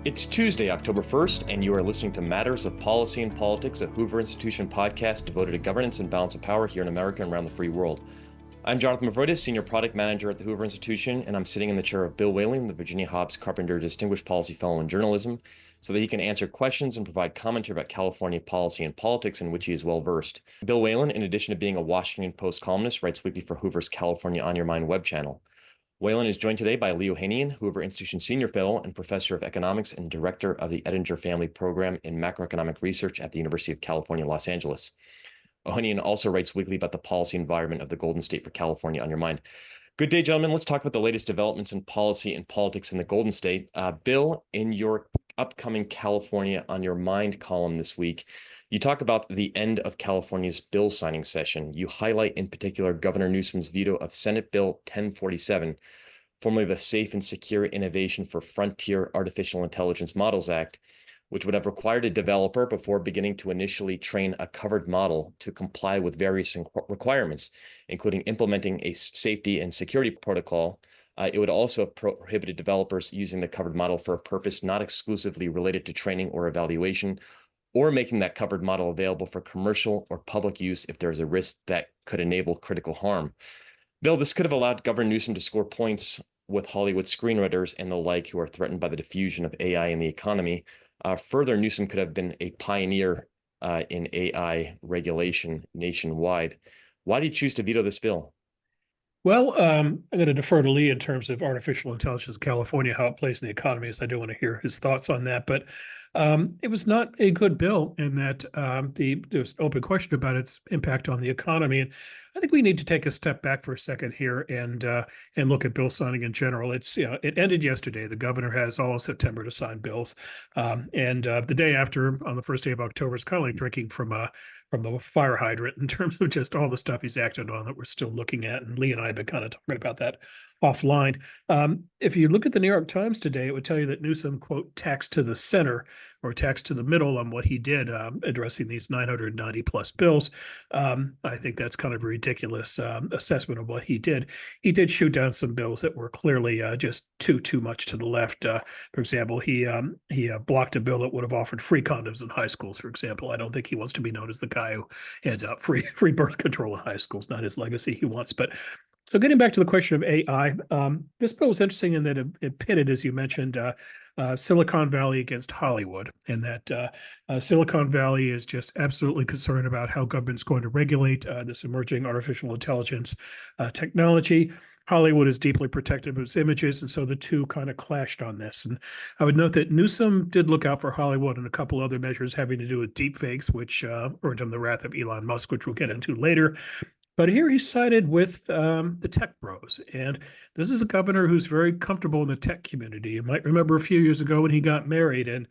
It's Tuesday, October 1st, and you are listening to Matters of Policy and Politics, a Hoover Institution podcast devoted to governance and balance of power here in America and around the free world. I'm Jonathan Movroydis, Senior Product Manager at the Hoover Institution, and I'm sitting in the chair of Bill Whalen, the Virginia Hobbs Carpenter Distinguished Policy Fellow in Journalism, so that he can answer questions and provide commentary about California policy and politics in which he is well versed. Bill Whalen, in addition to being a Washington Post columnist, writes weekly for Hoover's California On Your Mind web channel. Whalen is joined today by Lee Ohanian, Hoover Institution Senior Fellow and Professor of Economics and Director of the Ettinger Family Program in Macroeconomic Research at the University of California, Los Angeles. Ohanian also writes weekly about the policy environment of the Golden State for California On Your Mind. Good day, gentlemen. Let's talk about the latest developments in policy and politics in the Golden State. Bill, in your upcoming California On Your Mind column this week, you talk about the end of California's bill signing session. You highlight in particular Governor Newsom's veto of Senate Bill 1047, formerly the Safe and Secure Innovation for Frontier Artificial Intelligence Models Act, which would have required a developer, before beginning to initially train a covered model, to comply with various requirements, including implementing a safety and security protocol. It would also have prohibited developers using the covered model for a purpose not exclusively related to training or evaluation, or making that covered model available for commercial or public use if there is a risk that could enable critical harm. Bill, this could have allowed Governor Newsom to score points with Hollywood screenwriters and the like who are threatened by the diffusion of AI in the economy. Further, Newsom could have been a pioneer in AI regulation nationwide. Why did you choose to veto this bill? Well, I'm going to defer to Lee in terms of artificial intelligence in California, how it plays in the economy, as I do want to hear his thoughts on that. But it was not a good bill in that there's an open question about its impact on the economy. And I think we need to take a step back for a second here and look at bill signing in general. It ended yesterday. The governor has all of September to sign bills. The day after, on the first day of October, it's kind of like drinking from the fire hydrant in terms of just all the stuff he's acted on that we're still looking at. And Lee and I have been kind of talking about that offline. If you look at the New York Times today, it would tell you that Newsom, quote, taxed to the center or taxed to the middle on what he did addressing these 990 plus bills. I think that's kind of a ridiculous assessment of what he did. He did shoot down some bills that were clearly just too much to the left. For example, he blocked a bill that would have offered free condoms in high schools, for example. I don't think he wants to be known as the guy who hands out free birth control in high schools, not his legacy he wants. But so getting back to the question of AI, this bill was interesting in that it pitted, as you mentioned, Silicon Valley against Hollywood, and that Silicon Valley is just absolutely concerned about how government's going to regulate this emerging artificial intelligence technology. Hollywood is deeply protective of its images, and so the two kind of clashed on this. And I would note that Newsom did look out for Hollywood and a couple other measures having to do with deepfakes, which earned him the wrath of Elon Musk, which we'll get into later. But here he sided with the tech bros. And this is a governor who's very comfortable in the tech community. You might remember a few years ago when he got married and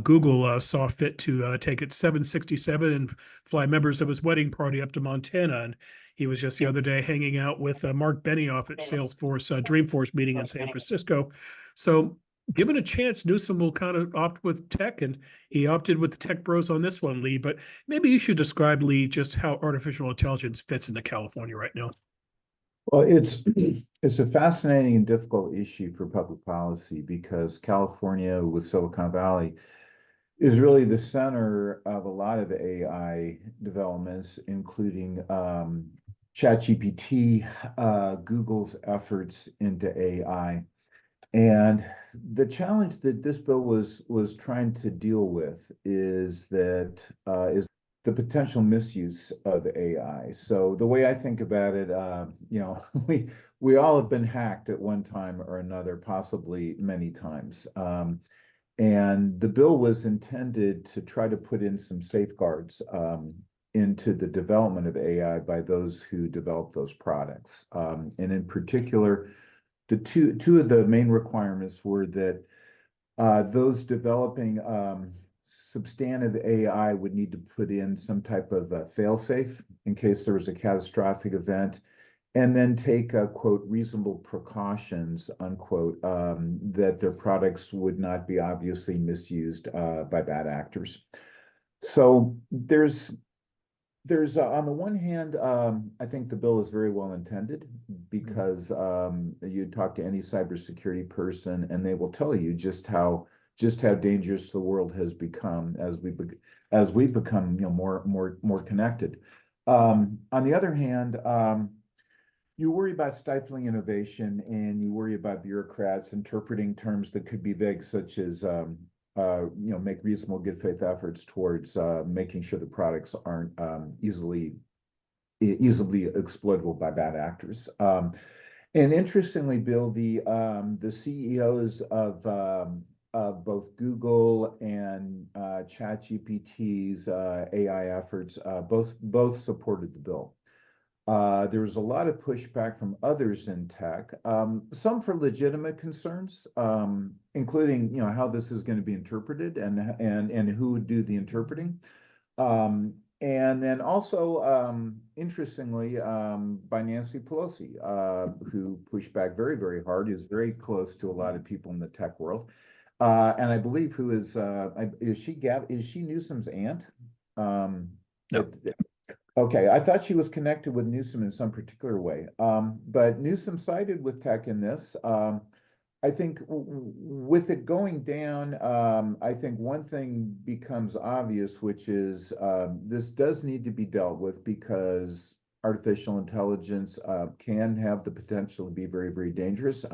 Google saw fit to take its 767 and fly members of his wedding party up to Montana. And he was just the other day hanging out with Mark Benioff at Salesforce Dreamforce meeting in San Francisco. So given a chance, Newsom will kind of opt with tech, and he opted with the tech bros on this one, Lee. But maybe you should describe, Lee, just how artificial intelligence fits into California right now. Well, it's a fascinating and difficult issue for public policy because California, with Silicon Valley, is really the center of a lot of AI developments, including ChatGPT, Google's efforts into AI. And the challenge that this bill was trying to deal with is the potential misuse of AI. So the way I think about it, we all have been hacked at one time or another, possibly many times. And the bill was intended to try to put in some safeguards into the development of AI by those who develop those products. And in particular, the two of the main requirements were that those developing substantive AI would need to put in some type of fail-safe in case there was a catastrophic event, and then take, quote, reasonable precautions, unquote, that their products would not be obviously misused by bad actors. So there's on the one hand, I think the bill is very well intended because you talk to any cybersecurity person and they will tell you just how just how dangerous the world has become as we become more connected. On the other hand, you worry about stifling innovation, and you worry about bureaucrats interpreting terms that could be vague, such as make reasonable good faith efforts towards making sure the products aren't easily exploitable by bad actors. And interestingly, Bill, the CEOs of both Google and ChatGPT's AI efforts both supported the bill. There was a lot of pushback from others in tech, some for legitimate concerns, including how this is going to be interpreted and who would do the interpreting. And then also, interestingly, by Nancy Pelosi, who pushed back very, very hard, is very close to a lot of people in the tech world. And I believe is she Newsom's aunt? No. Okay, I thought she was connected with Newsom in some particular way. But Newsom sided with tech in this. I think with it going down, I think one thing becomes obvious, which is this does need to be dealt with, because artificial intelligence can have the potential to be very, very dangerous.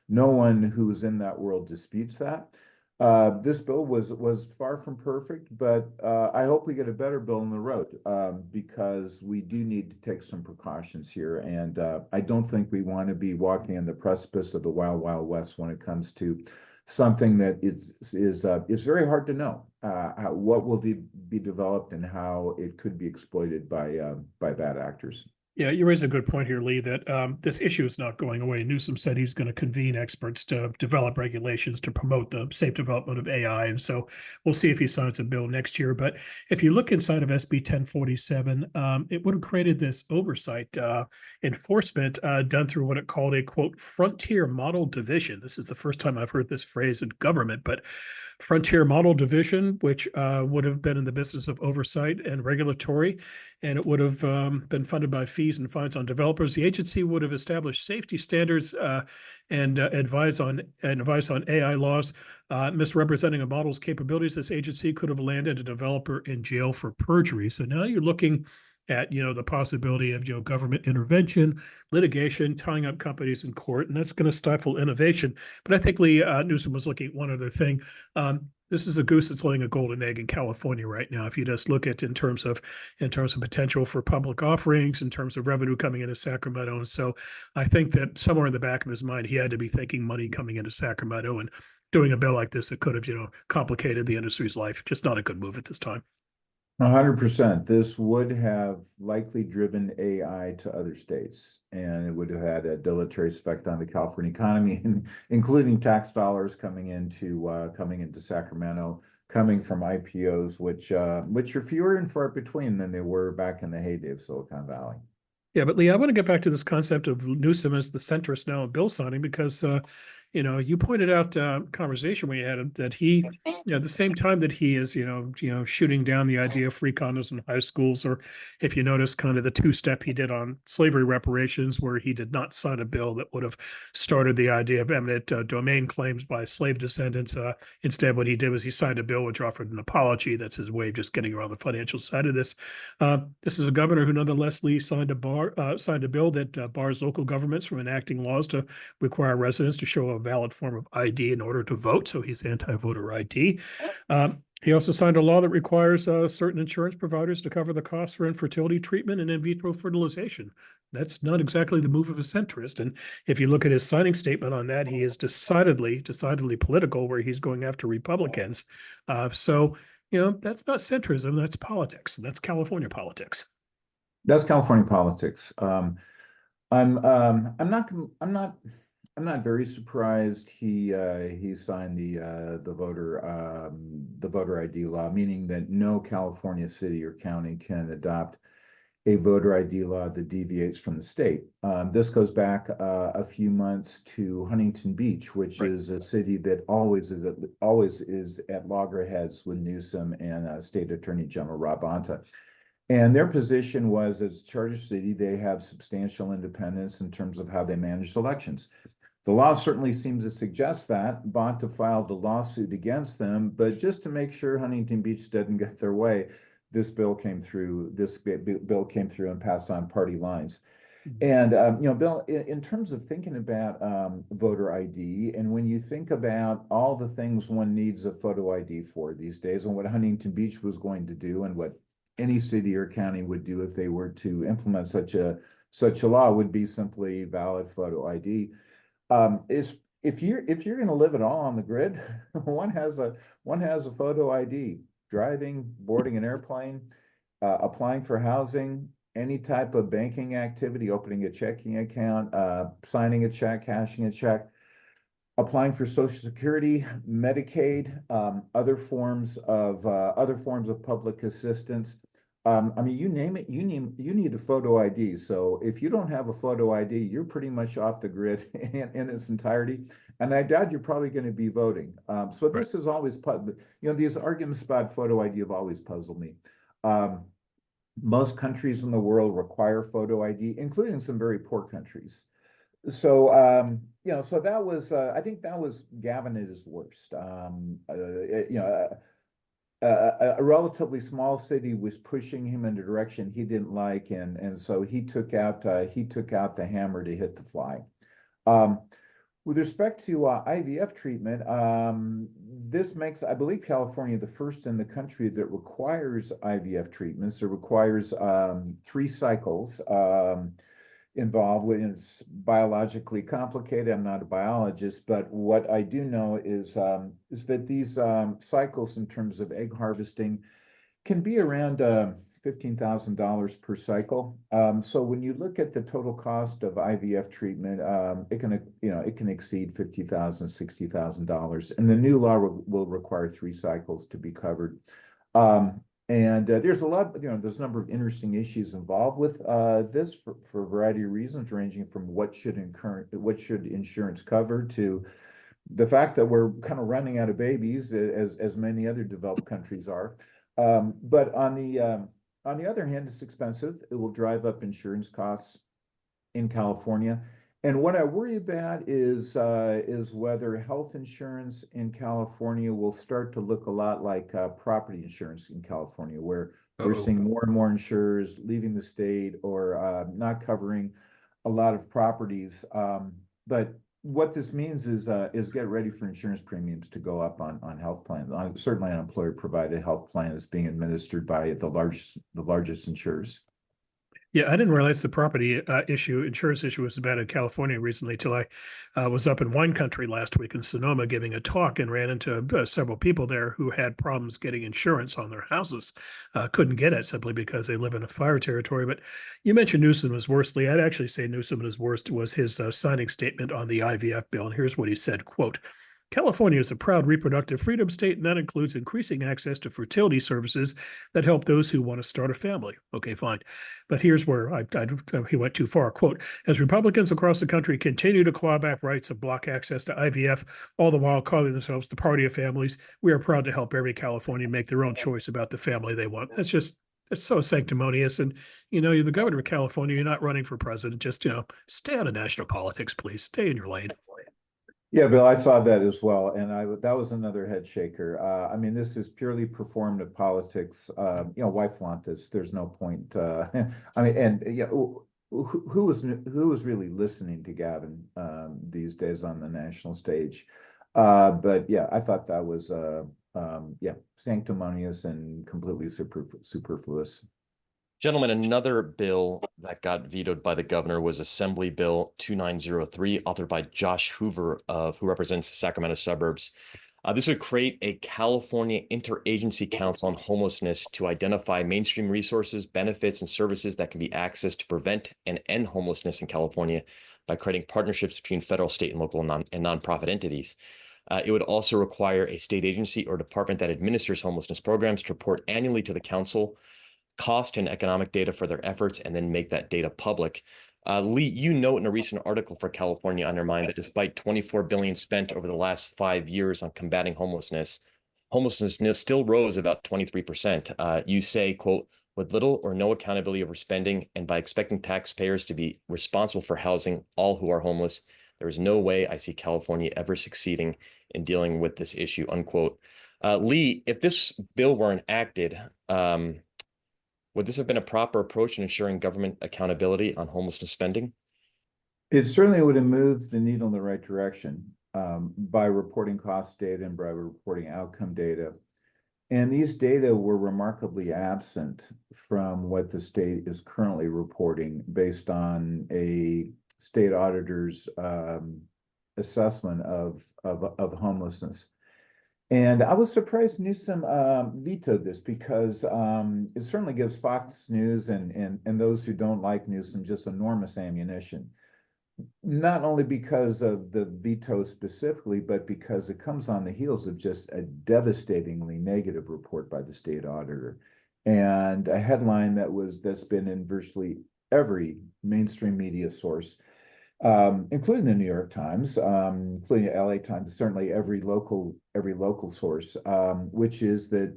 No one who's in that world disputes that. This bill was far from perfect, but I hope we get a better bill on the road, because we do need to take some precautions here. And I don't think we want to be walking on the precipice of the wild, wild west when it comes to something that is very hard to know what will be developed and how it could be exploited by bad actors. Yeah, you raise a good point here, Lee, that this issue is not going away. Newsom said he's going to convene experts to develop regulations to promote the safe development of AI. And so we'll see if he signs a bill next year. But if you look inside of SB 1047, it would have created this oversight enforcement done through what it called a, quote, frontier model division. This is the first time I've heard this phrase in government, but frontier model division, which would have been in the business of oversight and regulatory, and it would have been funded by fees and fines on developers. The agency would have established safety standards and advice on AI laws. Misrepresenting a model's capabilities, this agency could have landed a developer in jail for perjury. So now you're looking at the possibility of government intervention, litigation, tying up companies in court, and that's going to stifle innovation. But I think Lee Newsom was looking at one other thing. This is a goose that's laying a golden egg in California right now. If you just look at in terms of potential for public offerings, in terms of revenue coming into Sacramento. And so I think that somewhere in the back of his mind, he had to be thinking money coming into Sacramento, and doing a bill like this that could have, complicated the industry's life. Just not a good move at this time. 100%. This would have likely driven AI to other states, and it would have had a deleterious effect on the California economy, including tax dollars coming into Sacramento, coming from IPOs, which are fewer and far between than they were back in the heyday of Silicon Valley. Yeah, but Lee, I want to get back to this concept of Newsom as the centrist now in bill signing, because you pointed out conversation we had that he, at the same time that he is, shooting down the idea of free condos in high schools, or if you notice kind of the two-step he did on slavery reparations, where he did not sign a bill that would have started the idea of eminent domain claims by slave descendants. Instead, what he did was he signed a bill which offered an apology. That's his way of just getting around the financial side of this. This is a governor who nonetheless, Lee, signed a bill that bars local governments from enacting laws to require residents to show a valid form of ID in order to vote. So he's anti-voter ID. He also signed a law that requires certain insurance providers to cover the costs for infertility treatment and in vitro fertilization. That's not exactly the move of a centrist. And if you look at his signing statement on that, he is decidedly political, where he's going after Republicans. So that's not centrism, that's politics, and that's California politics. That's California politics. I'm not very surprised he signed the voter ID law, meaning that no California city or county can adopt a voter ID law that deviates from the state. This goes back a few months to Huntington Beach, which Right. is a city that always is at loggerheads with Newsom and State Attorney General Rob Bonta. And their position was, as a charter city, they have substantial independence in terms of how they manage elections. The law certainly seems to suggest that. Bonta filed a lawsuit against them, but just to make sure Huntington Beach didn't get their way, this bill came through. This bill came through and passed on party lines. And Bill, in terms of thinking about voter ID, and when you think about all the things one needs a photo ID for these days, and what Huntington Beach was going to do, and what any city or county would do if they were to implement such a law, would be simply valid photo ID. Is if you're going to live at all on the grid, one has a photo ID. Driving, boarding an airplane, applying for housing, any type of banking activity, opening a checking account, signing a check, cashing a check, applying for Social Security, Medicaid, other forms of public assistance. I mean, you name it, you need a photo ID. So if you don't have a photo ID, you're pretty much off the grid in its entirety. And I doubt you're probably going to be voting. So this is always, these arguments about photo ID have always puzzled me. Most countries in the world require photo ID, including some very poor countries. So, so that was, I think that was Gavin at his worst. A relatively small city was pushing him in a direction he didn't like, and so he took out the hammer to hit the fly. With respect to IVF treatment, this makes, I believe, California the first in the country that requires IVF treatments. It requires 3 cycles involved, when it's biologically complicated. I'm not a biologist, but what I do know is that these cycles in terms of egg harvesting can be around $15,000 per cycle. So when you look at the total cost of IVF treatment, it can exceed $50,000, $60,000, and the new law will require 3 cycles to be covered. And there's a lot, there's a number of interesting issues involved with this for a variety of reasons, ranging from what should insurance cover, to the fact that we're kind of running out of babies, as many other developed countries are. But on the other hand, it's expensive. It will drive up insurance costs in California. And what I worry about is whether health insurance in California will start to look a lot like property insurance in California, where we're seeing more and more insurers leaving the state or not covering a lot of properties. But what this means is get ready for insurance premiums to go up on health plans. Certainly, an employer-provided health plan is being administered by the largest insurers. Yeah, I didn't realize the property insurance issue was bad in California recently, till I was up in wine country last week in Sonoma giving a talk, and ran into several people there who had problems getting insurance on their houses. Couldn't get it simply because they live in a fire territory. But you mentioned Newsom was worst, Lee. I'd actually say Newsom was worst was his signing statement on the IVF bill. And here's what he said, quote, "California is a proud reproductive freedom state, and that includes increasing access to fertility services that help those who want to start a family." Okay, fine. But here's where he went too far. Quote, "As Republicans across the country continue to claw back rights and block access to IVF, all the while calling themselves the party of families, we are proud to help every Californian make their own choice about the family they want." That's so sanctimonious. And, you're the governor of California. You're not running for president. Just, stay out of national politics, please. Stay in your lane. Yeah, Bill, I saw that as well, and that was another head shaker. I mean, this is purely performative politics. Why flaunt this? There's no point. I mean, and who was really listening to Gavin these days on the national stage? But yeah, I thought that was sanctimonious and completely superfluous. Gentlemen, another bill that got vetoed by the governor was Assembly Bill 2903, authored by Josh Hoover, who represents the Sacramento suburbs. This would create a California Interagency Council on Homelessness to identify mainstream resources, benefits, and services that can be accessed to prevent and end homelessness in California by creating partnerships between federal, state, and local and nonprofit entities. It would also require a state agency or department that administers homelessness programs to report annually to the council cost and economic data for their efforts, and then make that data public. Lee, you note in a recent article for California Undermined that despite $24 billion spent over the last 5 years on combating homelessness still rose about 23%. You say, quote, "With little or no accountability over spending, and by expecting taxpayers to be responsible for housing all who are homeless, There is no way I see California ever succeeding in dealing with this issue, unquote. Lee, if this bill were enacted, would this have been a proper approach in ensuring government accountability on homelessness spending? It certainly would have moved the needle in the right direction by reporting cost data and by reporting outcome data. And these data were remarkably absent from what the state is currently reporting based on a state auditor's assessment of homelessness. And I was surprised Newsom vetoed this because it certainly gives Fox News and those who don't like Newsom just enormous ammunition. Not only because of the veto specifically, but because it comes on the heels of just a devastatingly negative report by the state auditor, and a headline that's been in virtually every mainstream media source, including the New York Times, including the LA Times, certainly every local source, which is that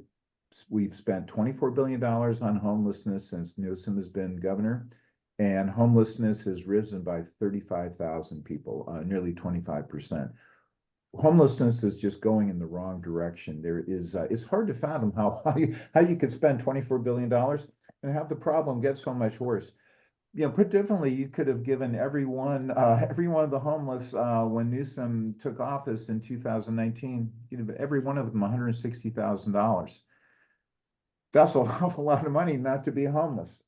we've spent $24 billion on homelessness since Newsom has been governor. And homelessness has risen by 35,000 people, nearly 25%. Homelessness is just going in the wrong direction. It's hard to fathom how you could spend $24 billion and have the problem get so much worse. Put differently, you could have given every one of the homeless when Newsom took office in 2019, every one of them $160,000. That's an awful lot of money not to be homeless.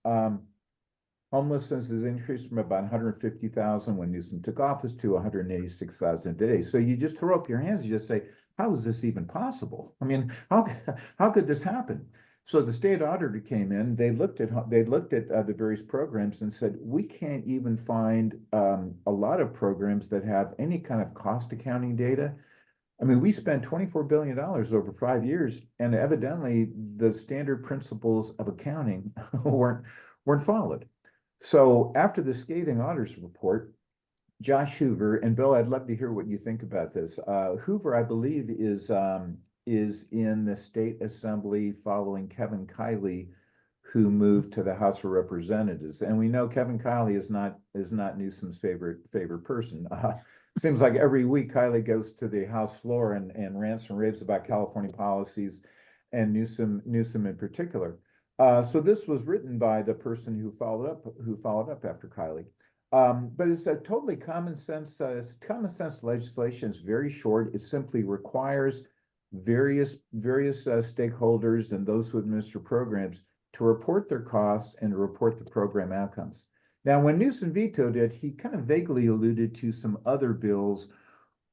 Homelessness has increased from about 150,000 when Newsom took office to 186,000 today. So you just throw up your hands, you just say, how is this even possible? I mean, how could this happen? So the state auditor came in, they looked at the various programs and said, we can't even find a lot of programs that have any kind of cost accounting data. I mean, we spent $24 billion over 5 years, and evidently the standard principles of accounting weren't followed. So after the scathing auditor's report, Josh Hoover, and Bill, I'd love to hear what you think about this. Hoover, I believe, is in the state assembly following Kevin Kiley, who moved to the House of Representatives. And we know Kevin Kiley is not Newsom's favorite person. Seems like every week Kiley goes to the House floor and rants and raves about California policies and Newsom in particular. So this was written by the person who followed up after Kiley. But it's a totally common sense legislation. It's very short. It simply requires various stakeholders and those who administer programs to report their costs and to report the program outcomes. Now, when Newsom vetoed it, he kind of vaguely alluded to some other bills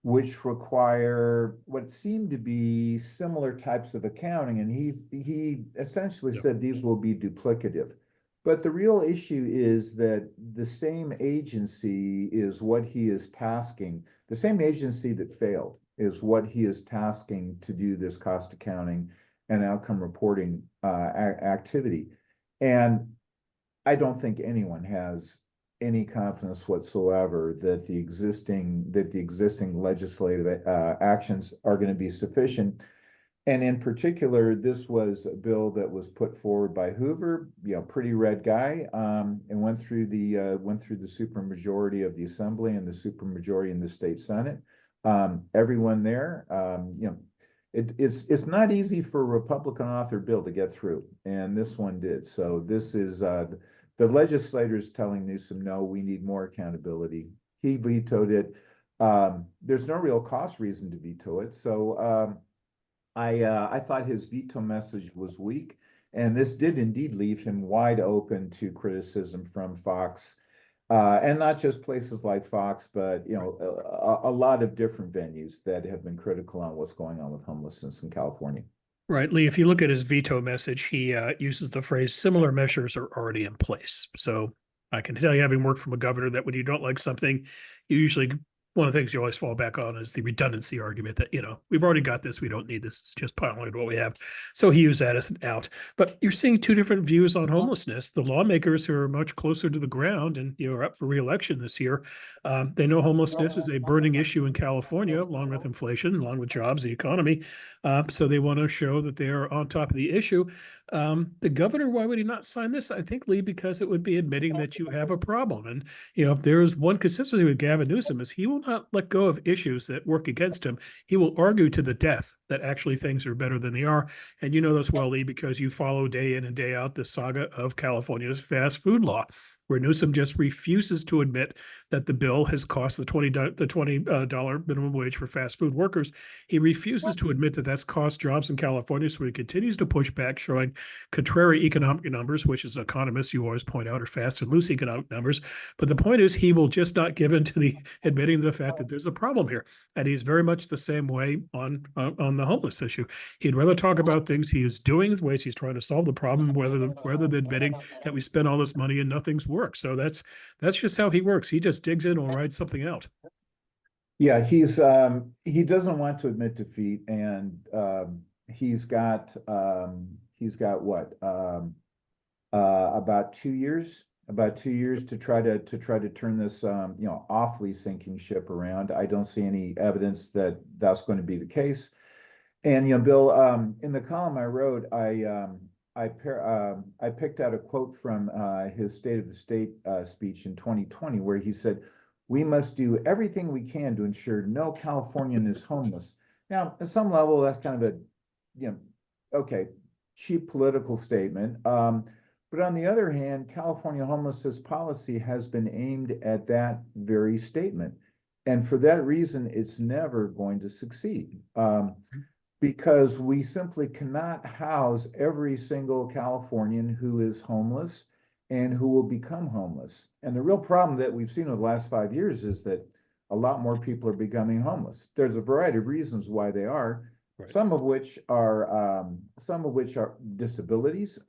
which require what seemed to be similar types of accounting. And he essentially said these will be duplicative. But the real issue is that the same agency is what he is tasking. The same agency that failed is what he is tasking to do this cost accounting and outcome reporting activity. And I don't think anyone has any confidence whatsoever that the existing legislative actions are going to be sufficient. And in particular, this was a bill that was put forward by Hoover, pretty red guy, and went through the supermajority of the Assembly and the supermajority in the state Senate. Everyone there, it's not easy for a Republican authored bill to get through, and this one did. So this is the legislators telling Newsom, no, we need more accountability. He vetoed it. There's no real cost reason to veto it. So I thought his veto message was weak, and this did indeed leave him wide open to criticism from Fox, and not just places like Fox, but a lot of different venues that have been critical on what's going on with homelessness in California. Right, Lee, if you look at his veto message, he uses the phrase similar measures are already in place. So I can tell you, having worked from a governor, that when you don't like something, you usually, one of the things you always fall back on is the redundancy argument that, we've already got this, we don't need this, it's just piling on what we have. So he used that as an out. But you're seeing two different views on homelessness. The lawmakers who are much closer to the ground and are up for re-election this year, they know homelessness is a burning issue in California, along with inflation, along with jobs, the economy. So they want to show that they are on top of the issue. The governor, why would he not sign this? I think, Lee, because it would be admitting that you have a problem. And, there is one consistency with Gavin Newsom is he will not let go of issues that work against him. He will argue to the death that actually things are better than they are. And you know this well, Lee, because you follow day in and day out the saga of California's fast food law, where Newsom just refuses to admit that the bill has cost the $20 minimum wage for fast food workers. He refuses to admit that that's cost jobs in California, so he continues to push back, showing contrary economic numbers, which as economists you always point out are fast and loose economic numbers. But the point is he will just not give in to the admitting the fact that there's a problem here. And he's very much the same way on the homeless issue. He'd rather talk about things he is doing, the ways he's trying to solve the problem, rather than admitting that we spend all this money and nothing's worked. So that's just how he works. He just digs in and writes something out. Yeah, he doesn't want to admit defeat, and he's got what about 2 years to try to turn this awfully sinking ship around. I don't see any evidence that that's going to be the case. And Bill, in the column I wrote, I picked out a quote from his State of the State speech in 2020, where he said, "We must do everything we can to ensure no Californian is homeless." Now, at some level, that's kind of a, cheap political statement. But on the other hand, California homelessness policy has been aimed at that very statement. And for that reason, it's never going to succeed. Because we simply cannot house every single Californian who is homeless and who will become homeless. And the real problem that we've seen over the last 5 years is that a lot more people are becoming homeless. There's a variety of reasons why they are, right. Some of which are disabilities,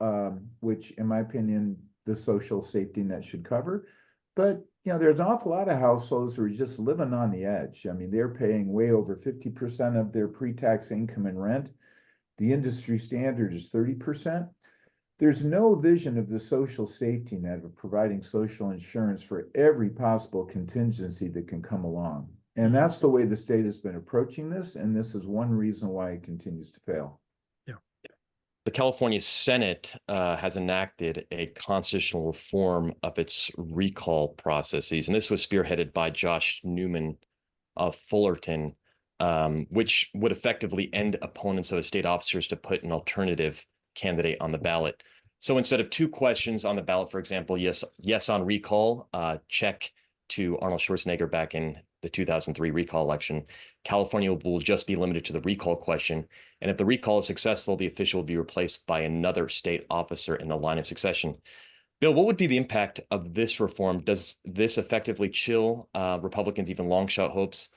which in my opinion, the social safety net should cover. But there's an awful lot of households who are just living on the edge. I mean, they're paying way over 50% of their pre-tax income in rent. The industry standard is 30%. There's no vision of the social safety net of providing social insurance for every possible contingency that can come along. And that's the way the state has been approaching this. And this is one reason why it continues to fail. The California Senate has enacted a constitutional reform of its recall processes, and this was spearheaded by Josh Newman of Fullerton, which would effectively end opponents of state officers to put an alternative candidate on the ballot. So instead of 2 questions on the ballot, for example, yes on recall, check to Arnold Schwarzenegger back in the 2003 recall election, California will just be limited to the recall question. And if the recall is successful, the official will be replaced by another state officer in the line of succession. Bill, what would be the impact of this reform? Does this effectively chill Republicans' even long shot hopes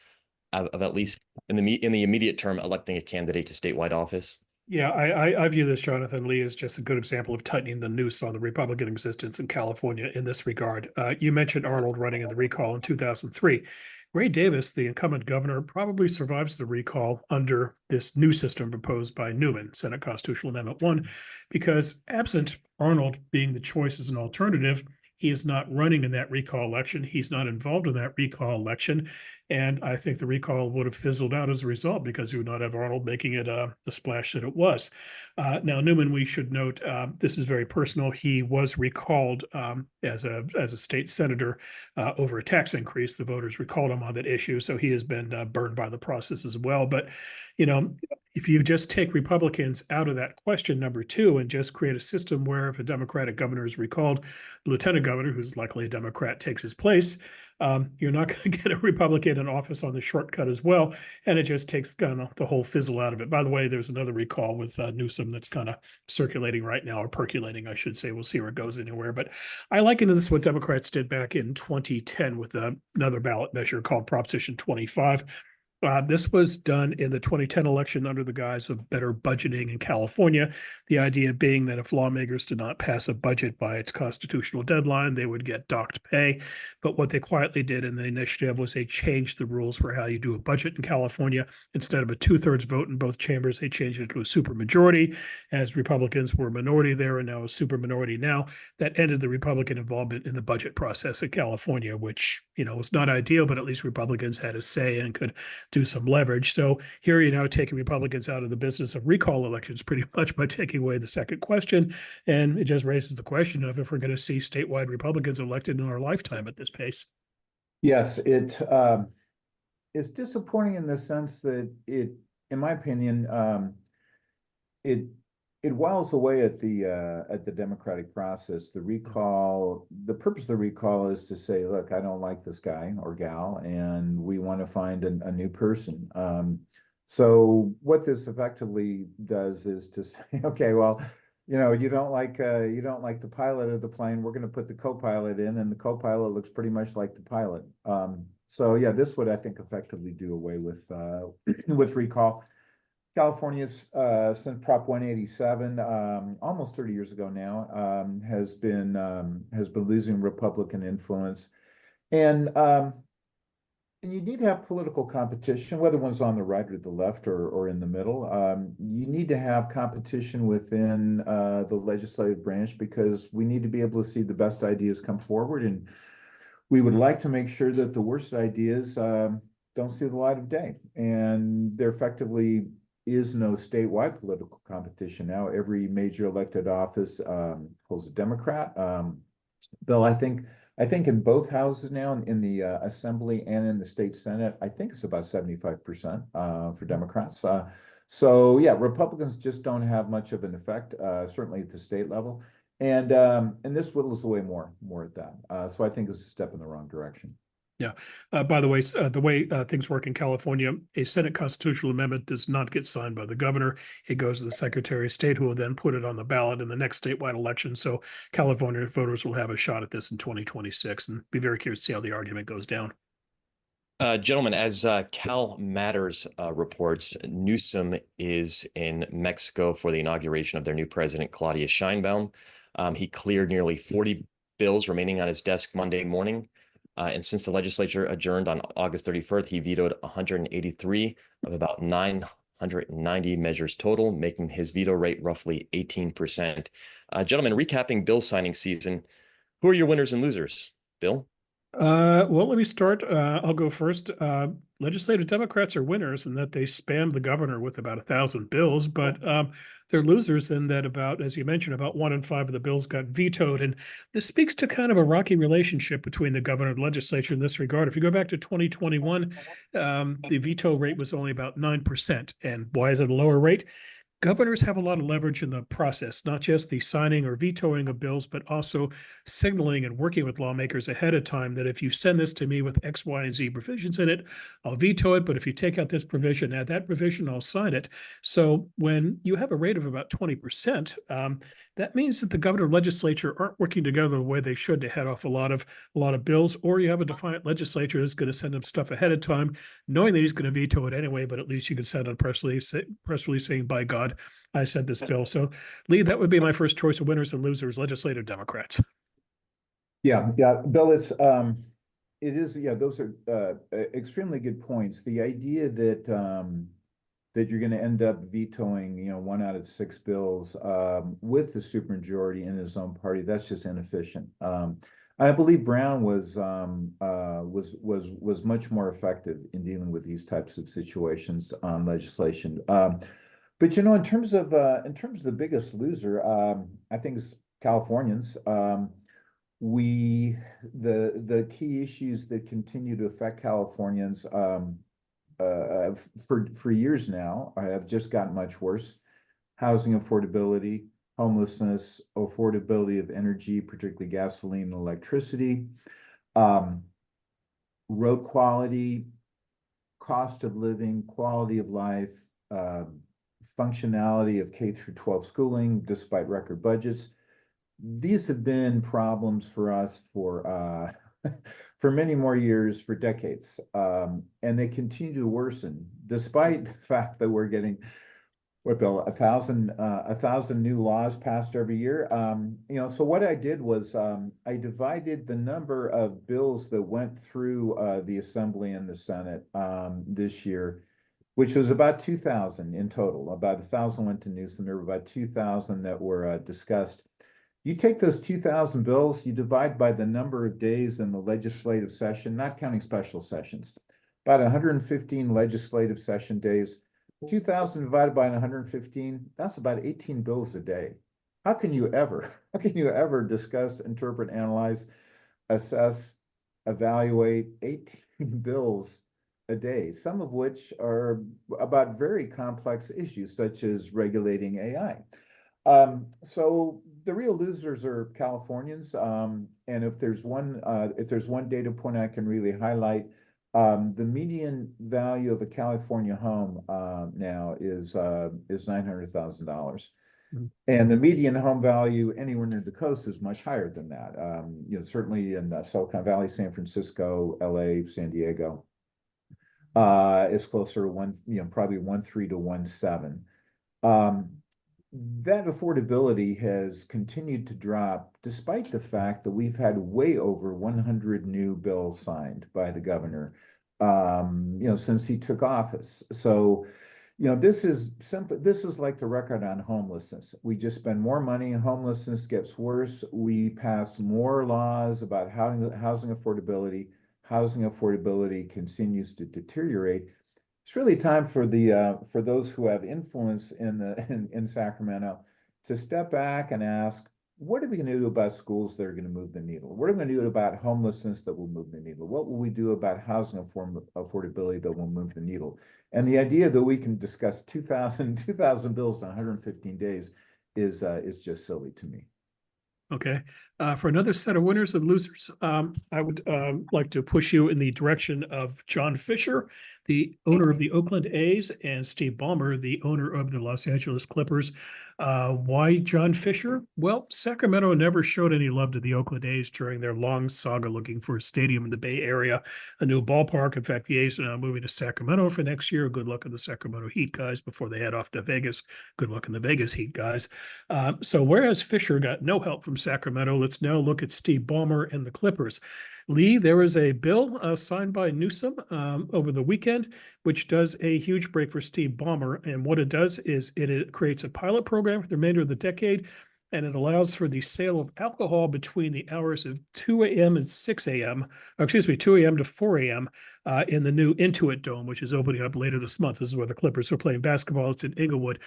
of at least in the immediate term electing a candidate to statewide office? Yeah, I view this, Jonathan Lee, as just a good example of tightening the noose on the Republican existence in California in this regard. You mentioned Arnold running in the recall in 2003. Ray Davis, the incumbent governor, probably survives the recall under this new system proposed by Newman, Senate Constitutional Amendment 1, because absent Arnold being the choice as an alternative, he is not running in that recall election. He's not involved in that recall election. And I think the recall would have fizzled out as a result because he would not have Arnold making it the splash that it was. Now, Newman, we should note, this is very personal. He was recalled as a state senator over a tax increase. The voters recalled him on that issue. So he has been burned by the process as well. But, if you just take Republicans out of that question, number 2, and just create a system where if a Democratic governor is recalled, the lieutenant governor, who's likely a Democrat, takes his place, you're not going to get a Republican in office on the shortcut as well. And it just takes kind of the whole fizzle out of it. By the way, there's another recall with Newsom that's kind of circulating right now, or percolating, I should say. We'll see where it goes anywhere. But I liken this to what Democrats did back in 2010 with another ballot measure called Proposition 25. This was done in the 2010 election under the guise of better budgeting in California. The idea being that if lawmakers did not pass a budget by its constitutional deadline, they would get docked pay. But what they quietly did in the initiative was they changed the rules for how you do a budget in California. Instead of a 2/3 vote in both chambers, they changed it to a supermajority, as Republicans were a minority there and now a superminority now. That ended the Republican involvement in the budget process in California, which, was not ideal, but at least Republicans had a say and could do some leverage. So here you're now taking Republicans out of the business of recall elections pretty much by taking away the second question. And it just raises the question of if we're going to see statewide Republicans elected in our lifetime at this pace. Yes, it's disappointing in the sense that in my opinion, it it whiles away at the democratic process. The purpose of the recall is to say, look, I don't like this guy or gal, and we want to find a new person. So what this effectively does is to say, okay, well, you don't like the pilot of the plane. We're going to put the co-pilot in, and the co-pilot looks pretty much like the pilot. So yeah, this would, I think, effectively do away with with recall. California's since Prop 187, almost 30 years ago now, has been losing Republican influence, and you need to have political competition, whether one's on the right or the left or in the middle. You need to have competition within the legislative branch because we need to be able to see the best ideas come forward, and we would like to make sure that the worst ideas don't see the light of day. And there effectively is no statewide political competition now. Every major elected office holds a Democrat. Bill, I think in both houses now, in the Assembly and in the state Senate, I think it's about 75% for Democrats. So yeah, Republicans just don't have much of an effect, certainly at the state level. And this whittles away more at that. So I think it's a step in the wrong direction. Yeah. By the way things work in California, a Senate constitutional amendment does not get signed by the governor. It goes to the Secretary of State, who will then put it on the ballot in the next statewide election. So California voters will have a shot at this in 2026, and be very curious to see how the argument goes down. Gentlemen, as Cal Matters reports, Newsom is in Mexico for the inauguration of their new president, Claudia Sheinbaum. He cleared nearly 40 bills remaining on his desk Monday morning. And since the legislature adjourned on August 31st, he vetoed 183 of about 990 measures total, making his veto rate roughly 18%. Gentlemen, recapping bill signing season, who are your winners and losers? Bill? Well, let me start. I'll go first. Legislative Democrats are winners in that they spammed the governor with about 1,000 bills, but they're losers in that as you mentioned, about 1 in 5 of the bills got vetoed. And this speaks to kind of a rocky relationship between the governor and legislature in this regard. If you go back to 2021, the veto rate was only about 9%. And why is it a lower rate? Governors have a lot of leverage in the process, not just the signing or vetoing of bills, but also signaling and working with lawmakers ahead of time that if you send this to me with X, Y, and Z provisions in it, I'll veto it. But if you take out this provision, add that provision, I'll sign it. So when you have a rate of about 20%, that means that the governor and legislature aren't working together the way they should to head off a lot of bills, or you have a defiant legislature that's going to send them stuff ahead of time, knowing that he's going to veto it anyway, but at least you can send a press release saying, by God, I said this bill. So Lee, that would be my first choice of winners and losers, legislative Democrats. Yeah, Bill, it is, yeah, those are extremely good points. The idea that you're going to end up vetoing, 1 out of 6 bills with the supermajority in his own party, that's just inefficient. I believe Brown was much more effective in dealing with these types of situations on legislation. But in terms of the biggest loser, I think it's Californians. The key issues that continue to affect Californians for years now have just gotten much worse. Housing affordability, homelessness, affordability of energy, particularly gasoline and electricity, road quality, cost of living, quality of life, functionality of K through 12 schooling, despite record budgets. These have been problems for us for many more years, for decades, and they continue to worsen, despite the fact that we're getting, what, Bill, 1,000 new laws passed every year. So what I did was I divided the number of bills that went through the Assembly and the Senate this year, which was about 2,000 in total. About 1,000 went to Newsom. There were about 2,000 that were discussed. You take those 2,000 bills, you divide by the number of days in the legislative session, not counting special sessions, about 115 legislative session days. 2,000 divided by 115, that's about 18 bills a day. How can you ever discuss, interpret, analyze, assess, evaluate 18 bills a day, some of which are about very complex issues, such as regulating AI. So the real losers are Californians. And if there's one data point I can really highlight, the median value of a California home now is $900,000. Mhm. And the median home value anywhere near the coast is much higher than that. Certainly in Silicon Valley, San Francisco, LA, San Diego, is closer to probably 1.3 to 1.7. That affordability has continued to drop despite the fact that we've had way over 100 new bills signed by the governor, since he took office. So, this is like the record on homelessness. We just spend more money, homelessness gets worse. We pass more laws about housing affordability. Housing affordability continues to deteriorate. It's really time for those who have influence in Sacramento to step back and ask, what are we going to do about schools that are going to move the needle? What are we going to do about homelessness that will move the needle? What will we do about housing affordability that will move the needle? And the idea that we can discuss 2,000 bills in 115 days is just silly to me. Okay. For another set of winners and losers, I would like to push you in the direction of John Fisher, the owner of the Oakland A's, and Steve Ballmer, the owner of the Los Angeles Clippers. Why John Fisher? Well, Sacramento never showed any love to the Oakland A's during their long saga looking for a stadium in the Bay Area, a new ballpark. In fact, the A's are now moving to Sacramento for next year. Good luck in the Sacramento Heat guys before they head off to Vegas. Good luck in the Vegas Heat guys. So whereas Fisher got no help from Sacramento, let's now look at Steve Ballmer and the Clippers. Lee, there was a bill signed by Newsom over the weekend, which does a huge break for Steve Ballmer. And what it does is it creates a pilot program for the remainder of the decade, and it allows for the sale of alcohol between the hours of 2 a.m. and 6 a.m., 2 a.m. to 4 a.m. In the new Intuit Dome, which is opening up later this month. This is where the Clippers are playing basketball. It's in Inglewood.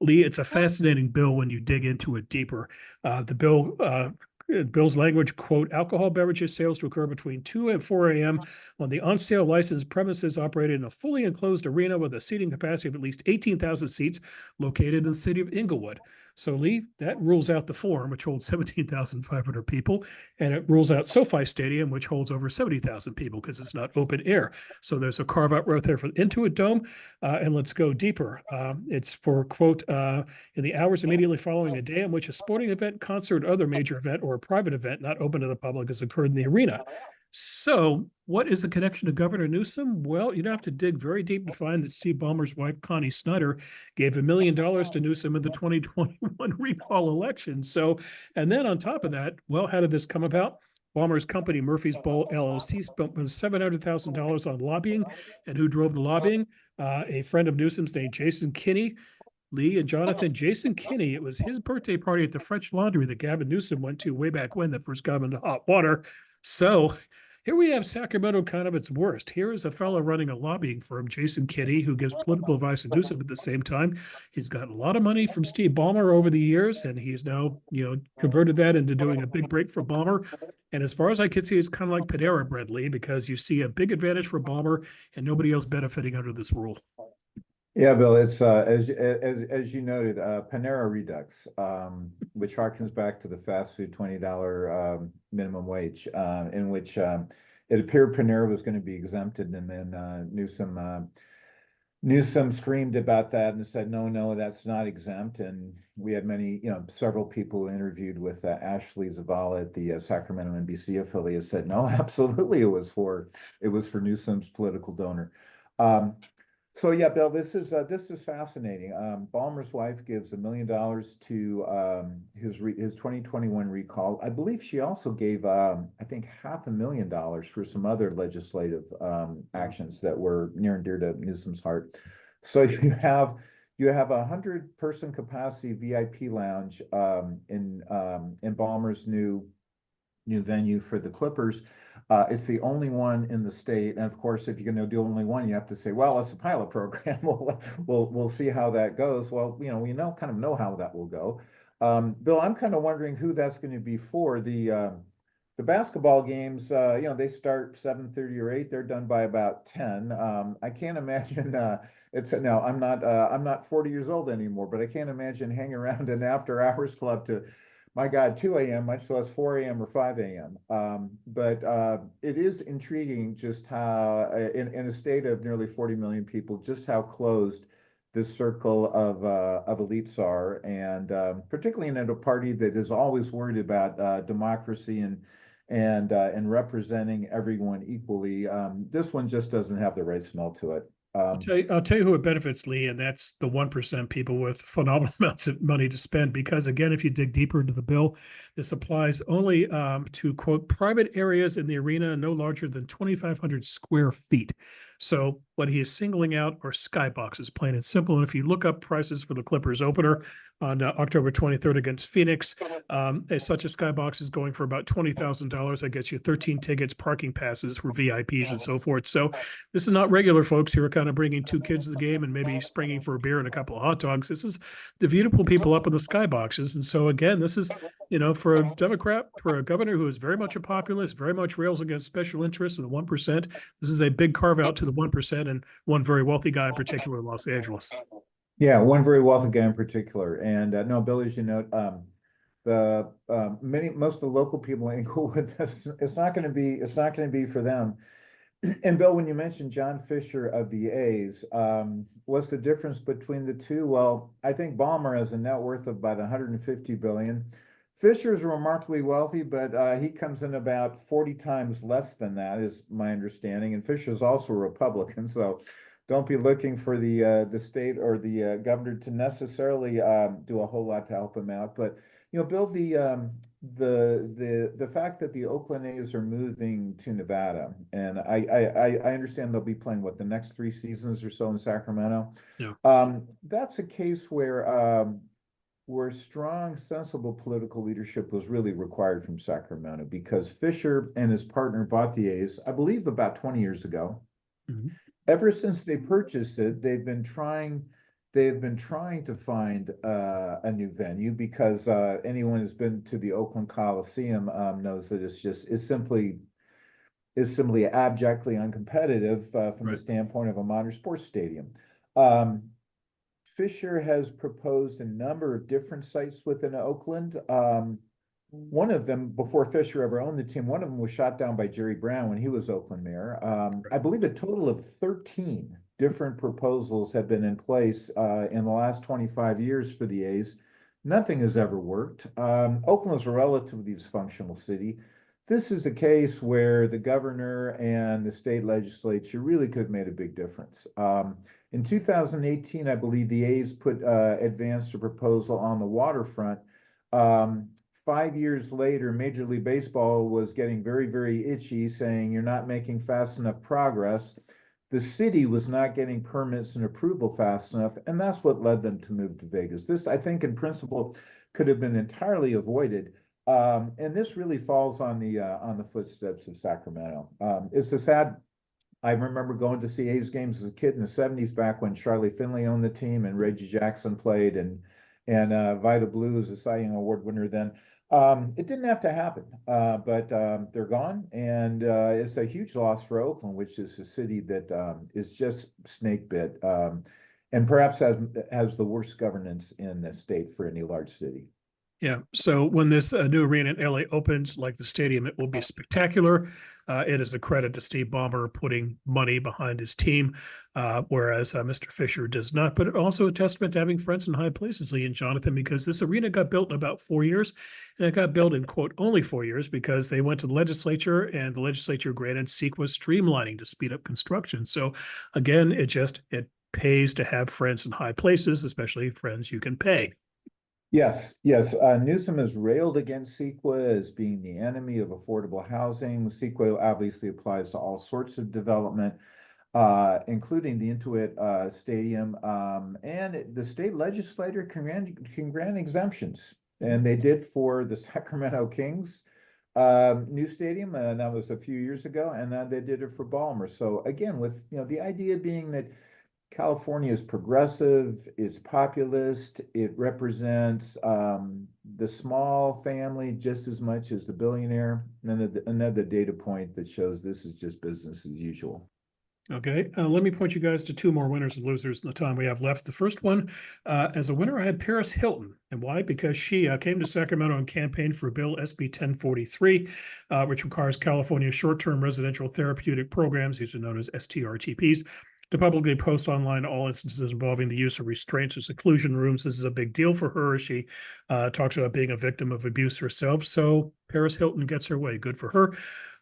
Lee, it's a fascinating bill when you dig into it deeper. Bill's language, quote, alcohol beverages sales to occur between 2 and 4 a.m. on the on-sale licensed premises operated in a fully enclosed arena with a seating capacity of at least 18,000 seats located in the city of Inglewood. So, Lee, that rules out the Forum, which holds 17,500 people, and it rules out SoFi Stadium, which holds over 70,000 people because it's not open air. So there's a carve-out right there for Intuit Dome, and let's go deeper. It's for, quote, in the hours immediately following a day in which a sporting event, concert, other major event, or a private event not open to the public has occurred in the arena. So what is the connection to Governor Newsom? Well, you'd have to dig very deep to find that Steve Ballmer's wife, Connie Snyder, gave $1 million to Newsom in the 2021 recall election. So, and then on top of that, well, how did this come about? Ballmer's company, Murphy's Bowl LLC, spent $700,000 on lobbying. And who drove the lobbying? A friend of Newsom's named Jason Kinney. Lee and Jonathan, Jason Kinney, it was his birthday party at the French Laundry that Gavin Newsom went to way back when, that first got him into hot water. So here we have Sacramento kind of its worst. Here is a fellow running a lobbying firm, Jason Kinney, who gives political advice to Newsom at the same time. He's gotten a lot of money from Steve Ballmer over the years, and he's now, converted that into doing a big break for Ballmer. And as far as I can see, it's kind of like Panera Bread, Lee, because you see a big advantage for Ballmer and nobody else benefiting under this rule. Yeah, Bill, it's as you noted, Panera Redux, which harkens back to the fast food $20 minimum wage, in which it appeared Panera was going to be exempted, and then Newsom screamed about that and said, no, that's not exempt. And we had several people who interviewed with Ashley Zavala at the Sacramento NBC affiliate said, no, absolutely, it was for Newsom's political donor. So yeah, Bill, this is fascinating. Ballmer's wife gives $1 million to his 2021 recall. I believe she also gave I think $500,000 for some other legislative actions that were near and dear to Newsom's heart. So you have a 100-person capacity VIP lounge in Ballmer's new venue for the Clippers. It's the only one in the state, and of course, if you're going to do only one, you have to say, "Well, it's a pilot program. We'll see how that goes." Well, we know how that will go. Bill, I'm kind of wondering who that's going to be for. the basketball games, they start 7:30 or 8. They're done by about 10. I can't imagine it's no, I'm not 40 years old anymore, but I can't imagine hanging around an after hours club to, my God, 2 a.m., much less 4 a.m. or 5 a.m. But it is intriguing just how, in a state of nearly 40 million people, just how closed this circle of elites are, and particularly in a party that is always worried about democracy and representing everyone equally. This one just doesn't have the right smell to it. I'll tell you who it benefits, Lee, and that's the 1% people with phenomenal amounts of money to spend. Because again, if you dig deeper into the bill, this applies only to, quote, private areas in the arena no larger than 2,500 square feet. So what he is singling out are skyboxes, plain and simple. And if you look up prices for the Clippers opener on October 23rd against Phoenix, such a skybox is going for about $20,000. That gets you 13 tickets, parking passes for VIPs, and so forth. So this is not regular folks who are kind of bringing two kids to the game and maybe springing for a beer and a couple of hot dogs. This is the beautiful people up in the skyboxes. And so again, this is, for a Democrat, for a governor who is very much a populist, very much rails against special interests of the 1%, this is a big carve out to the 1% and one very wealthy guy in particular in Los Angeles. Yeah, one very wealthy guy in particular. And no, Bill, as you note, most of the local people in Inglewood, it's not going to be for them. And Bill, when you mentioned John Fisher of the A's, what's the difference between the two? Well, I think Ballmer has a net worth of about 150 billion. Fisher is remarkably wealthy, but he comes in about 40 times less than that, is my understanding. And Fisher is also a Republican, so don't be looking for the state or the governor to necessarily do a whole lot to help him out. But Bill, the fact that the Oakland A's are moving to Nevada, and I understand they'll be playing the next 3 seasons or so in Sacramento. Yeah. That's a case where strong, sensible political leadership was really required from Sacramento, because Fisher and his partner bought the A's, I believe, about 20 years ago. Mm-hmm. Ever since they purchased it, they've been trying to find a new venue, because anyone who's been to the Oakland Coliseum knows that it's simply abjectly uncompetitive from the standpoint of a modern sports stadium. Fisher has proposed a number of different sites within Oakland. One of them, before Fisher ever owned the team, one of them was shot down by Jerry Brown when he was Oakland mayor. I believe a total of 13 different proposals have been in place in the last 25 years for the A's. Nothing has ever worked. Oakland is a relatively dysfunctional city. This is a case where the governor and the state legislature really could have made a big difference. In 2018, I believe the A's advanced a proposal on the waterfront. 5 years later, Major League Baseball was getting very, very itchy, saying you're not making fast enough progress. The city was not getting permits and approval fast enough, and that's what led them to move to Vegas. This, I think, in principle, could have been entirely avoided. And this really falls on the footsteps of Sacramento. It's a sad. I remember going to see A's games as a kid in the 70s, back when Charlie Finley owned the team and Reggie Jackson played, and Vida Blue is a Cy Young Award winner then. It didn't have to happen, but they're gone, and it's a huge loss for Oakland, which is a city that is just snake bit, and perhaps has the worst governance in the state for any large city. Yeah. So when this new arena in LA opens, like the stadium, it will be spectacular. It is a credit to Steve Ballmer putting money behind his team, whereas Mr. Fisher does not. But also a testament to having friends in high places, Lee and Jonathan, because this arena got built in about 4 years, and it got built in, quote, only 4 years, because they went to the legislature, and the legislature granted CEQA streamlining to speed up construction. So again, it pays to have friends in high places, especially friends you can pay. Yes. Newsom has railed against CEQA as being the enemy of affordable housing. CEQA obviously applies to all sorts of development, including the Intuit Stadium. And the state legislature can grant exemptions. And they did for the Sacramento Kings new stadium, and that was a few years ago. And then they did it for Ballmer. So again, with the idea being that California is progressive, it's populist, it represents the small family just as much as the billionaire. Another data point that shows this is just business as usual. Okay, let me point you guys to two more winners and losers in the time we have left. The first one, as a winner, I had Paris Hilton. And why? Because she came to Sacramento and campaigned for Bill SB 1043, which requires California short-term residential therapeutic programs, usually known as STRTPs, to publicly post online all instances involving the use of restraints or seclusion rooms. This is a big deal for her. She talks about being a victim of abuse herself. So Paris Hilton gets her way. Good for her.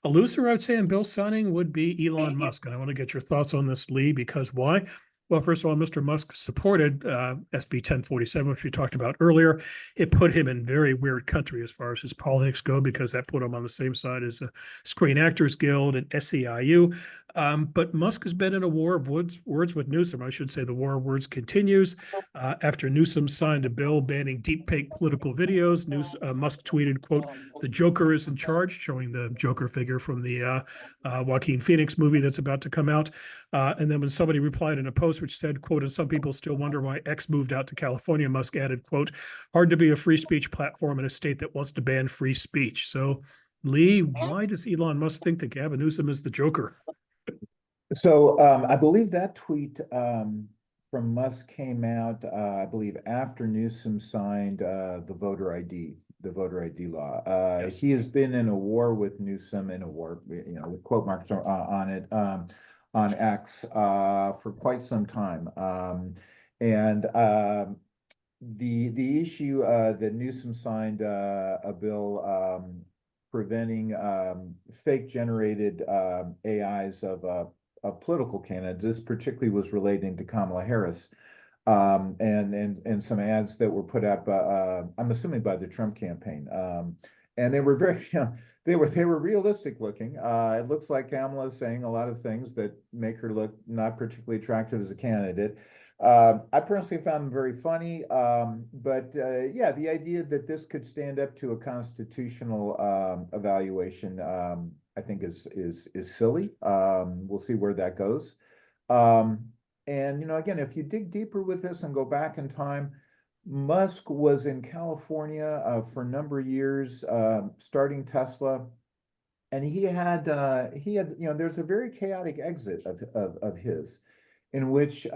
A loser, I would say, in bill signing would be Elon Musk. And I want to get your thoughts on this, Lee, because why? Well, first of all, Mr. Musk supported SB 1047, which we talked about earlier. It put him in very weird country as far as his politics go, because that put him on the same side as the Screen Actors Guild and SEIU. But Musk has been in a war of words with Newsom. I should say the war of words continues. After Newsom signed a bill banning deepfake political videos, Musk tweeted, quote, "The Joker is in charge," showing the Joker figure from the Joaquin Phoenix movie that's about to come out. And then when somebody replied in a post which said, quote, "And some people still wonder why X moved out to California," Musk added, quote, "Hard to be a free speech platform in a state that wants to ban free speech." So, Lee, why does Elon Musk think that Gavin Newsom is the Joker? So I believe that tweet from Musk came out, I believe, after Newsom signed the voter ID law. Yes. He has been in a war with Newsom, in a war, with quote marks on it, on X for quite some time. And the issue that Newsom signed a bill preventing fake generated AIs of political candidates. This particularly was relating to Kamala Harris, and some ads that were put up, I'm assuming by the Trump campaign, and they were very, they were realistic looking. It looks like Kamala is saying a lot of things that make her look not particularly attractive as a candidate. I personally found them very funny, but yeah, the idea that this could stand up to a constitutional evaluation, I think is silly. We'll see where that goes. And again, if you dig deeper with this and go back in time, Musk was in California for a number of years, starting Tesla, and he had there's a very chaotic exit of his, in which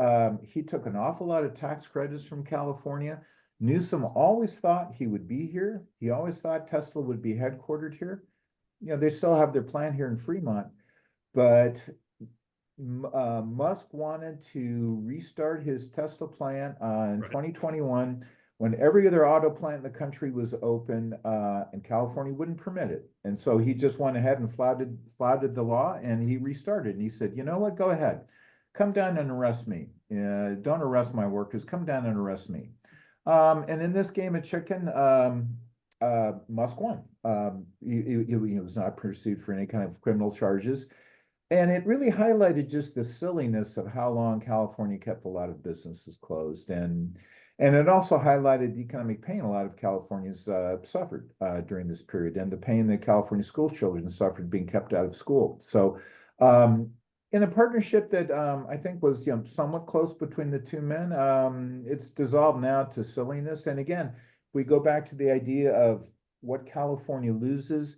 he took an awful lot of tax credits from California. Newsom always thought he would be here. He always thought Tesla would be headquartered here. They still have their plant here in Fremont, but Musk wanted to restart his Tesla plant in 2021 when every other auto plant in the country was open, and California wouldn't permit it. And so he just went ahead and flouted the law, and he restarted. And he said, "You know what? Go ahead. Come down and arrest me. Don't arrest my workers. Come down and arrest me." And in this game of chicken, Musk won. He was not pursued for any kind of criminal charges. And it really highlighted just the silliness of how long California kept a lot of businesses closed. And it also highlighted the economic pain a lot of Californians suffered during this period, and the pain that California school children suffered being kept out of school. So in a partnership that I think was somewhat close between the two men, it's dissolved now to silliness. And again, we go back to the idea of what California loses.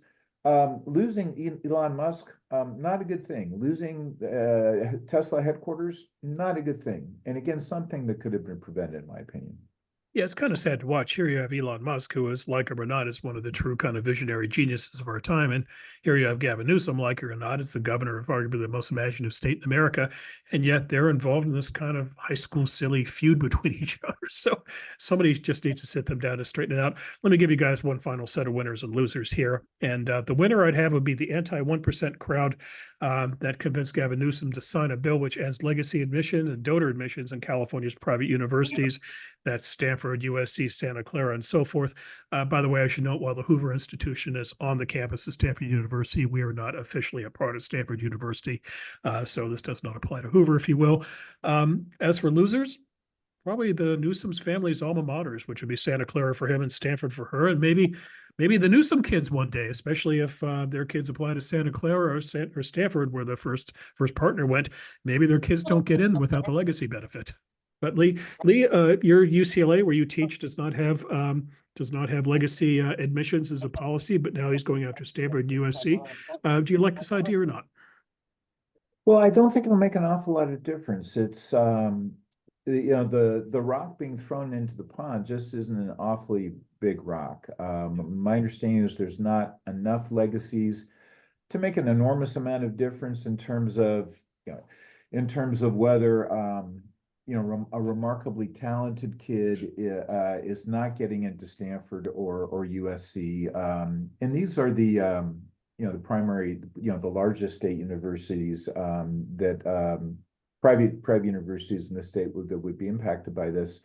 Losing Elon Musk, not a good thing. Losing Tesla headquarters, not a good thing. And again, something that could have been prevented, in my opinion. Yeah, it's kind of sad to watch. Here you have Elon Musk, who is, like him or not, is one of the true kind of visionary geniuses of our time. And here you have Gavin Newsom, like her or not, is the governor of arguably the most imaginative state in America. And yet they're involved in this kind of high school silly feud between each other. So somebody just needs to sit them down to straighten it out. Let me give you guys one final set of winners and losers here. And the winner I'd have would be the anti-1% crowd that convinced Gavin Newsom to sign a bill which ends legacy admission and donor admissions in California's private universities. That's Stanford, USC, Santa Clara, and so forth. By the way, I should note, while the Hoover Institution is on the campus of Stanford University, we are not officially a part of Stanford University. So this does not apply to Hoover, if you will. As for losers, probably the Newsom's family's alma maters, which would be Santa Clara for him and Stanford for her, and maybe the Newsom kids one day, especially if their kids apply to Santa Clara or Stanford, where the first partner went. Maybe their kids don't get in without the legacy benefit. But Lee, your UCLA where you teach does not have legacy admissions as a policy, but now he's going after Stanford and USC. Do you like this idea or not? Well, I don't think it'll make an awful lot of difference. It's the rock being thrown into the pond just isn't an awfully big rock. My understanding is there's not enough legacies to make an enormous amount of difference in terms of whether a remarkably talented kid is not getting into Stanford or USC, and these are the primary, the largest state universities private universities in the state that would be impacted by this.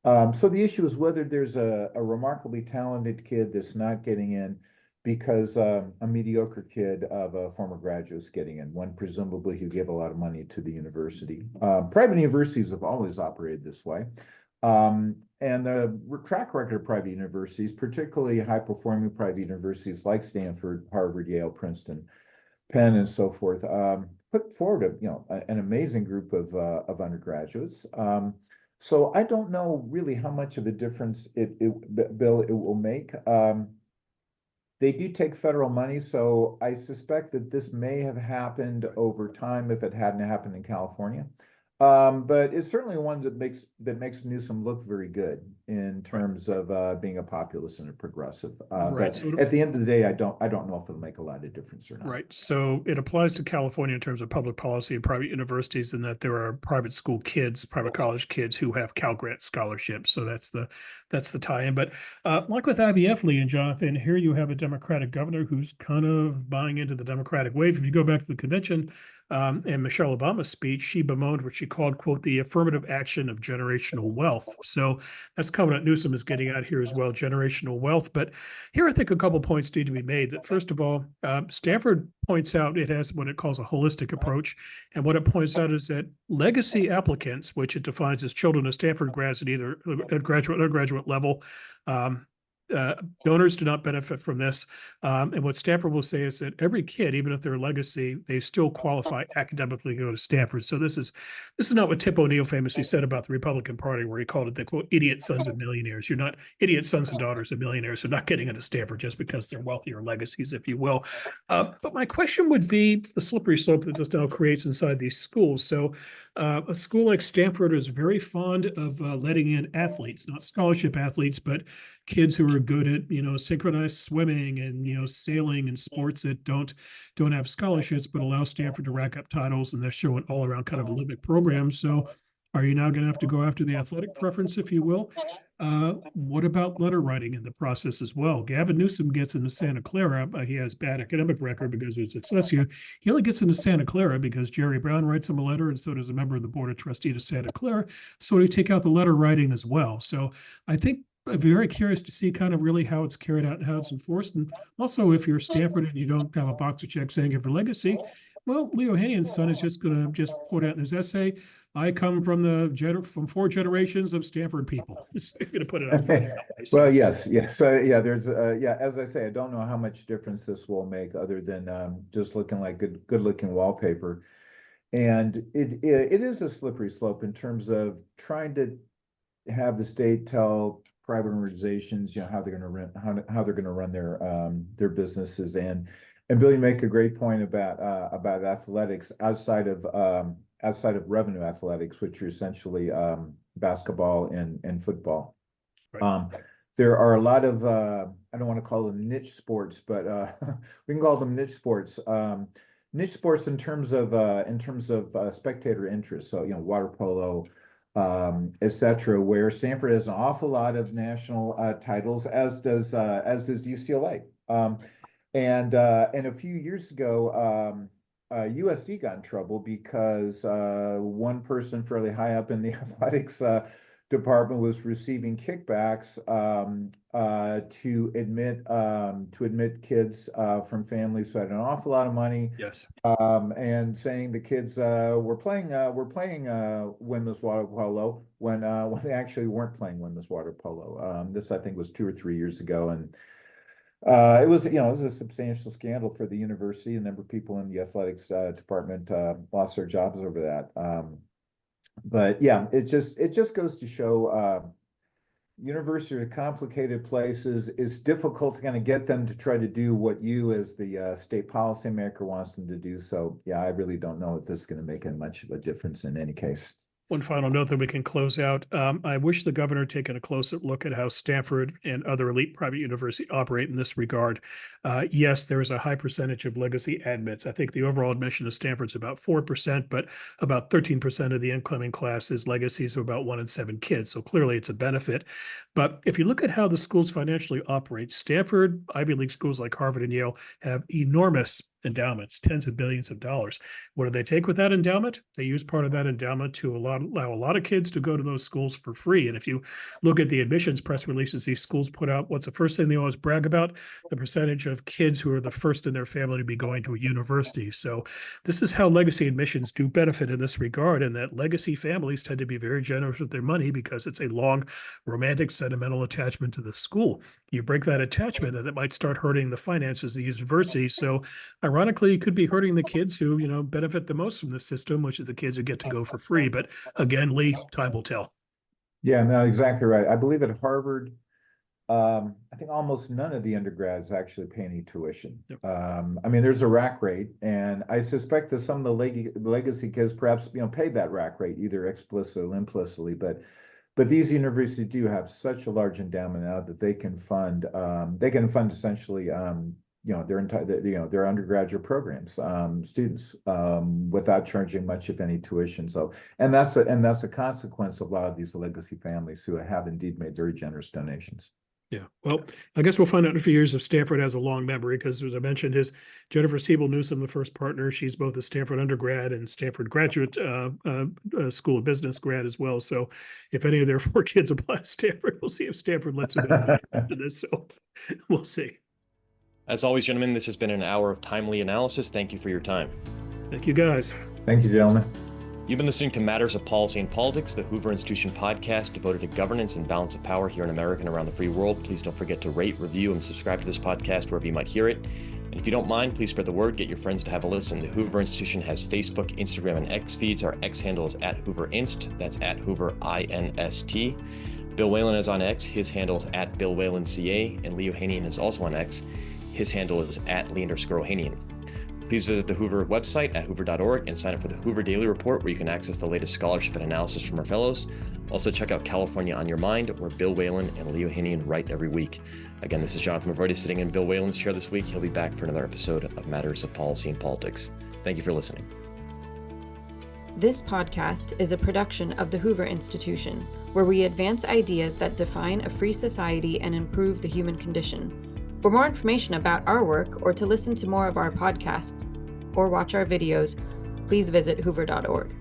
So the issue is whether there's a remarkably talented kid that's not getting in because a mediocre kid of a former graduate is getting in, one presumably who gave a lot of money to the university. Private universities have always operated this way. And the track record of private universities, particularly high-performing private universities like Stanford, Harvard, Yale, Princeton, Penn, and so forth, put forward an amazing group of undergraduates. So I don't know really how much of a difference Bill, it will make. They do take federal money, so I suspect that this may have happened over time if it hadn't happened in California. But it's certainly one that makes Newsom look very good in terms of being a populist and a progressive. Right. But So at the end of the day, I don't know if it'll make a lot of difference or not. right. So it applies to California in terms of public policy and private universities, and that there are private school kids, private college kids who have Cal Grant scholarships. So that's the tie-in. But like with IVF, Lee and Jonathan, here you have a Democratic governor who's kind of buying into the Democratic wave. If you go back to the convention, and Michelle Obama's speech, she bemoaned what she called, quote, the affirmative action of generational wealth. So that's coming at Newsom is getting out here as well, generational wealth. But here I think a couple points need to be made. That first of all, Stanford points out it has what it calls a holistic approach. And what it points out is that legacy applicants, which it defines as children of Stanford grads at either graduate or undergraduate level, donors do not benefit from this. And what Stanford will say is that every kid, even if they're a legacy, they still qualify academically to go to Stanford. So this is not what Tip O'Neill famously said about the Republican Party, where he called it the quote, idiot sons of millionaires. You're not idiot sons and daughters of millionaires who are not getting into Stanford just because they're wealthier legacies, if you will. But my question would be the slippery slope that this now creates inside these schools. So a school like Stanford is very fond of letting in athletes, not scholarship athletes, but kids who are good at synchronized swimming and sailing and sports that don't have scholarships but allow Stanford to rack up titles, and they're showing all around kind of Olympic programs. So are you now going to have to go after the athletic preference, if you will? What about letter writing in the process as well? Gavin Newsom gets into Santa Clara. He has bad academic record because of his dyslexia. He only gets into Santa Clara because Jerry Brown writes him a letter, and so does a member of the board of trustees of Santa Clara. So we take out the letter writing as well. So I think I'm very curious to see kind of really how it's carried out and how it's enforced. And also, if you're Stanford and you don't have a box of checks saying it for legacy, well, Lee Ohanian's son is just going to just quote out in his essay, I come from from 4 generations of Stanford people. He's going to put it out there. Well, yes. So there's as I say, I don't know how much difference this will make other than just looking like good looking wallpaper. And it is a slippery slope in terms of trying to have the state tell private organizations, how they're going to run, how they're going to run their businesses. And Bill, you make a great point about athletics outside of revenue athletics, which are essentially basketball and football. Right. There are a lot of I don't want to call them niche sports, but we can call them niche sports. Niche sports in terms of spectator interest. So water polo, etc., where Stanford has an awful lot of national titles, as does UCLA. And a few years ago, USC got in trouble because one person fairly high up in the athletics department was receiving kickbacks to admit kids from families who had an awful lot of money. Yes. And saying the kids were playing windless water polo when they actually weren't playing windless water polo. This I think was 2 or 3 years ago, and it was a substantial scandal for the university. A number of people in the athletics department lost their jobs over that. But yeah, it just goes to show universities are complicated places. It's difficult to kind of get them to try to do what you as the state policymaker wants them to do. So yeah, I really don't know if this is going to make much of a difference in any case. One final note that we can close out. I wish the governor had taken a closer look at how Stanford and other elite private universities operate in this regard. Yes, there is a high percentage of legacy admits. I think the overall admission of Stanford's about 4%, but about 13% of the incoming class is legacies of about 1 in 7 kids. So clearly it's a benefit. But if you look at how the schools financially operate, Stanford, Ivy League schools like Harvard and Yale have enormous endowments, tens of billions of dollars. What do they take with that endowment? They use part of that endowment to allow a lot of kids to go to those schools for free. And if you look at the admissions press releases these schools put out, what's the first thing they always brag about? The percentage of kids who are the first in their family to be going to a university. So this is how legacy admissions do benefit in this regard, and that legacy families tend to be very generous with their money because it's a long, romantic, sentimental attachment to the school. You break that attachment, and it might start hurting the finances of the university. So ironically, it could be hurting the kids who, benefit the most from the system, which is the kids who get to go for free. But again, Lee, time will tell. Yeah, no, exactly right. I believe at Harvard, I think almost none of the undergrads actually pay any tuition. Yep. I mean, there's a rack rate, and I suspect that some of the legacy kids perhaps paid that rack rate either explicitly or implicitly, but these universities do have such a large endowment now that they can fund essentially their undergraduate programs, students, without charging much of any tuition. So, and that's a consequence of a lot of these legacy families who have indeed made very generous donations. Yeah, well, I guess we'll find out in a few years if Stanford has a long memory, because as I mentioned, his Jennifer Siebel Newsom, the first partner, she's both a Stanford undergrad and Stanford graduate School of Business grad as well. So if any of their 4 kids apply to Stanford, we'll see if Stanford lets them in after this. So we'll see. As always, gentlemen, this has been an hour of timely analysis. Thank you for your time. Thank you, guys. Thank you, gentlemen. You've been listening to Matters of Policy and Politics, the Hoover Institution podcast devoted to governance and balance of power here in America and around the free world. Please don't forget to rate, review, and subscribe to this podcast wherever you might hear it. And if you don't mind, please spread the word. Get your friends to have a listen. The Hoover Institution has Facebook, Instagram, and X feeds. Our X handle is @HooverInst. That's @HooverInst. Bill Whalen is on X. His handle is @BillWhalenCA. And Lee Ohanian is also on X. His handle is @Lee_Ohanian. Please visit the Hoover website at hoover.org and sign up for the Hoover Daily Report, where you can access the latest scholarship and analysis from our fellows. Also, check out California on Your Mind, where Bill Whalen and Lee Ohanian write every week. Again, this is Jonathan Movroydis sitting in Bill Whalen's chair this week. He'll be back for another episode of Matters of Policy and Politics. Thank you for listening. This podcast is a production of the Hoover Institution, where we advance ideas that define a free society and improve the human condition. For more information about our work, or to listen to more of our podcasts or watch our videos, please visit hoover.org.